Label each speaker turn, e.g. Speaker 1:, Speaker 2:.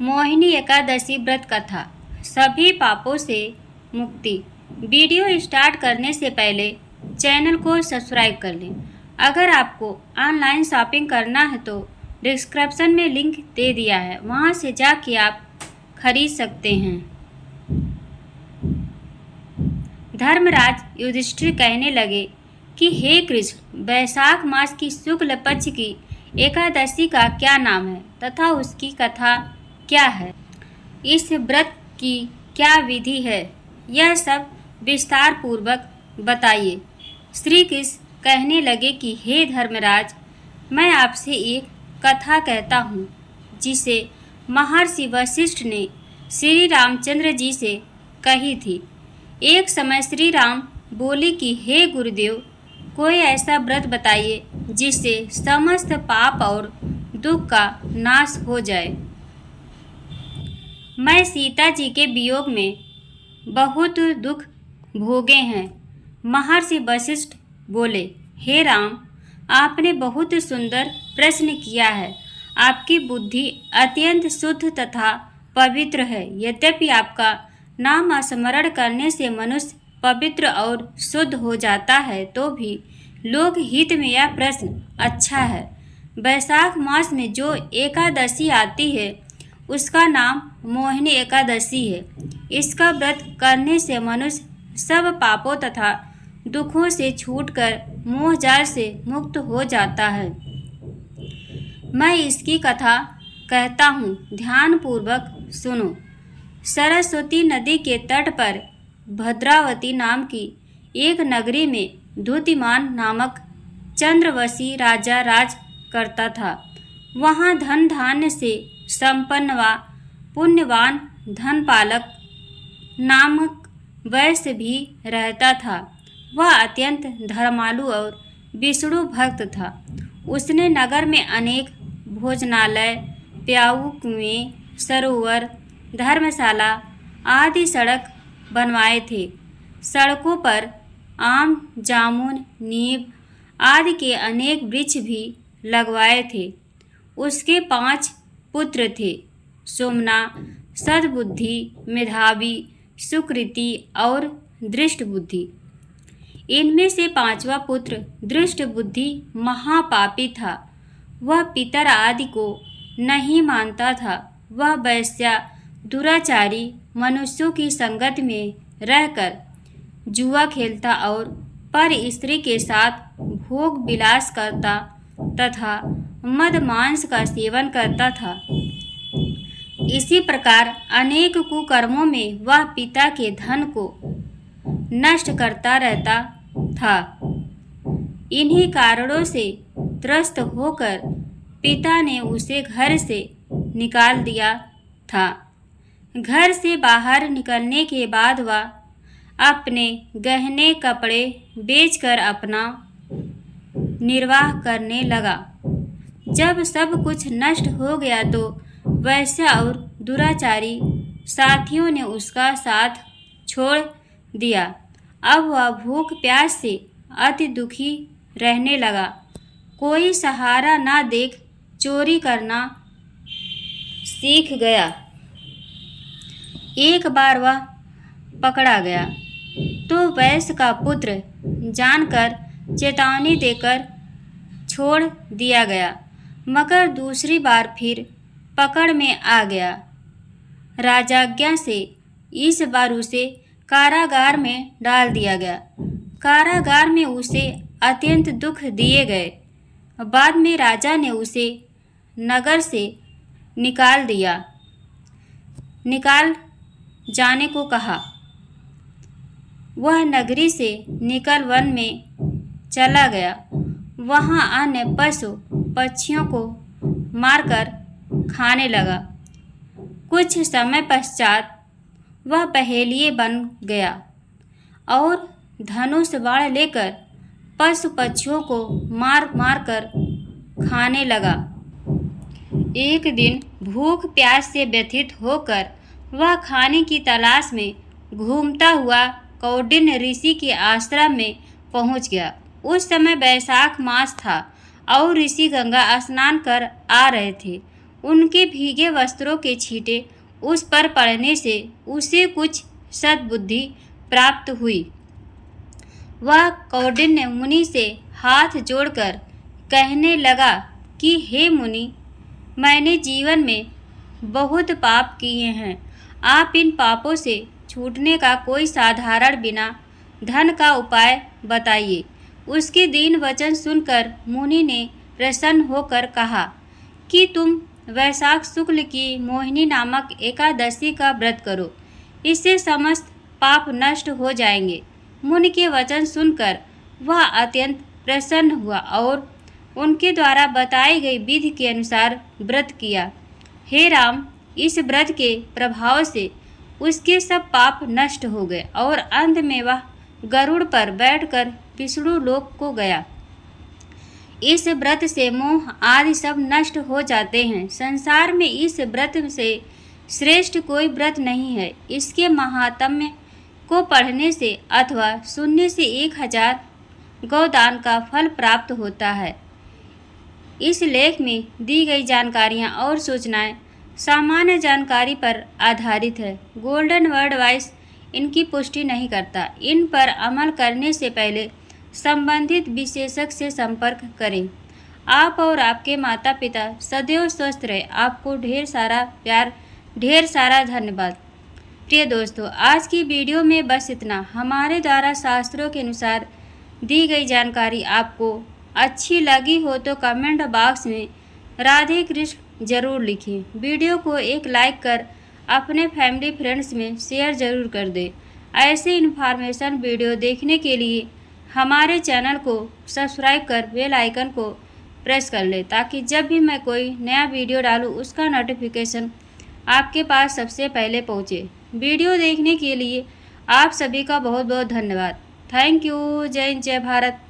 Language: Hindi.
Speaker 1: मोहिनी एकादशी व्रत कथा, सभी पापों से मुक्ति। वीडियो स्टार्ट करने से पहले चैनल को सब्सक्राइब कर लें। अगर आपको ऑनलाइन शॉपिंग करना है तो डिस्क्रिप्शन में लिंक दे दिया है, वहां से जाके आप खरीद सकते हैं। धर्मराज युधिष्ठिर कहने लगे कि हे कृष्ण, वैशाख मास की शुक्ल पक्ष की एकादशी का क्या नाम है तथा उसकी कथा क्या है? इस व्रत की क्या विधि है? यह सब विस्तार पूर्वक बताइए। श्री कृष्ण कहने लगे कि हे धर्मराज, मैं आपसे एक कथा कहता हूँ जिसे महर्षि वशिष्ठ ने श्री रामचंद्र जी से कही थी। एक समय श्री राम बोले कि हे गुरुदेव, कोई ऐसा व्रत बताइए जिससे समस्त पाप और दुख का नाश हो जाए। मैं सीता जी के वियोग में बहुत दुख भोगे हैं। महर्षि वशिष्ठ बोले, हे राम, आपने बहुत सुंदर प्रश्न किया है। आपकी बुद्धि अत्यंत शुद्ध तथा पवित्र है। यद्यपि आपका नाम स्मरण करने से मनुष्य पवित्र और शुद्ध हो जाता है, तो भी लोक हित में यह प्रश्न अच्छा है। वैशाख मास में जो एकादशी आती है उसका नाम मोहिनी एकादशी है। इसका व्रत करने से मनुष्य सब पापों तथा दुखों से छूटकर मोह जाल से मुक्त हो जाता है। मैं इसकी कथा कहता हूँ, ध्यान पूर्वक सुनो। सरस्वती नदी के तट पर भद्रावती नाम की एक नगरी में द्युतिमान नामक चंद्रवशी राजा राज करता था। वहाँ धन धान्य से संपन्न व पुण्यवान धनपालक नामक वैश्य भी रहता था। वह अत्यंत धर्मालु और विष्णु भक्त था। उसने नगर में अनेक भोजनालय, प्याऊ कुएं, सरोवर, धर्मशाला आदि सड़क बनवाए थे। सड़कों पर आम, जामुन, नीम आदि के अनेक वृक्ष भी लगवाए थे। उसके 5 पुत्र थे, सोमना, सद्बुद्धि, मेधावी, सुकृति और दृष्टबुद्धि। इनमें से 5वां पुत्र दृष्टबुद्धि महापापी था। वह पितर आदि को नहीं मानता था। वह वैश्या दुराचारी मनुष्यों की संगत में रहकर जुआ खेलता और पर स्त्री के साथ भोग विलास करता तथा मद मांस का सेवन करता था। इसी प्रकार अनेक कुकर्मों में वह पिता के धन को नष्ट करता रहता था। इन्हीं कारणों से त्रस्त होकर पिता ने उसे घर से निकाल दिया था। घर से बाहर निकलने के बाद वह अपने गहने कपड़े बेचकर अपना निर्वाह करने लगा। जब सब कुछ नष्ट हो गया तो वैश्य और दुराचारी साथियों ने उसका साथ छोड़ दिया। अब वह भूख प्यास से अति दुखी रहने लगा। कोई सहारा ना देख चोरी करना सीख गया। एक बार वह पकड़ा गया तो वैश्य का पुत्र जानकर चेतावनी देकर छोड़ दिया गया, मगर दूसरी बार फिर पकड़ में आ गया। राजाज्ञा से इस बार उसे कारागार में डाल दिया गया। कारागार में उसे अत्यंत दुख दिए गए। बाद में राजा ने उसे नगर से निकाल जाने को कहा। वह नगरी से निकल वन में चला गया। वहाँ अन्य पशु पक्षियों को मारकर खाने लगा। कुछ समय पश्चात वह पहेलिये बन गया और धनुष बाण लेकर पशु पक्षियों को मार मार कर खाने लगा। एक दिन भूख प्यास से व्यथित होकर वह खाने की तलाश में घूमता हुआ कौंडिन्य ऋषि के आश्रम में पहुंच गया। उस समय वैशाख मास था और ऋषि गंगा स्नान कर आ रहे थे। उनके भीगे वस्त्रों के छींटे उस पर पड़ने से उसे कुछ सद्बुद्धि प्राप्त हुई। वह कौंडिन्य मुनि से हाथ जोड़कर कहने लगा कि हे मुनि, मैंने जीवन में बहुत पाप किए हैं। आप इन पापों से छूटने का कोई साधारण बिना धन का उपाय बताइए। उसके दीन वचन सुनकर मुनि ने प्रसन्न होकर कहा कि तुम वैशाख शुक्ल की मोहिनी नामक एकादशी का व्रत करो, इससे समस्त पाप नष्ट हो जाएंगे। मुनि के वचन सुनकर वह अत्यंत प्रसन्न हुआ और उनके द्वारा बताई गई विधि के अनुसार व्रत किया। हे राम, इस व्रत के प्रभाव से उसके सब पाप नष्ट हो गए और अंत में वह गरुड़ पर बैठकर विष्णु लोक को गया। इस व्रत से मोह आदि सब नष्ट हो जाते हैं। संसार में इस व्रत से श्रेष्ठ कोई व्रत नहीं है। इसके महात्म्य को पढ़ने से अथवा सुनने से 1000 गौदान का फल प्राप्त होता है। इस लेख में दी गई जानकारियाँ और सूचनाएं सामान्य जानकारी पर आधारित है। गोल्डन वर्ड वाइस इनकी पुष्टि नहीं करता। इन पर अमल करने से पहले संबंधित विशेषज्ञ से संपर्क करें। आप और आपके माता पिता सदैव स्वस्थ रहे। आपको ढेर सारा प्यार, ढेर सारा धन्यवाद। प्रिय दोस्तों, आज की वीडियो में बस इतना। हमारे द्वारा शास्त्रों के अनुसार दी गई जानकारी आपको अच्छी लगी हो तो कमेंट बॉक्स में राधे कृष्ण जरूर लिखें। वीडियो को एक लाइक कर अपने फैमिली फ्रेंड्स में शेयर जरूर कर दें। ऐसे इन्फॉर्मेशन वीडियो देखने के लिए हमारे चैनल को सब्सक्राइब कर बेल आइकन को प्रेस कर ले, ताकि जब भी मैं कोई नया वीडियो डालूँ उसका नोटिफिकेशन आपके पास सबसे पहले पहुँचे। वीडियो देखने के लिए आप सभी का बहुत बहुत धन्यवाद। Thank you. जय हिंद, जय भारत।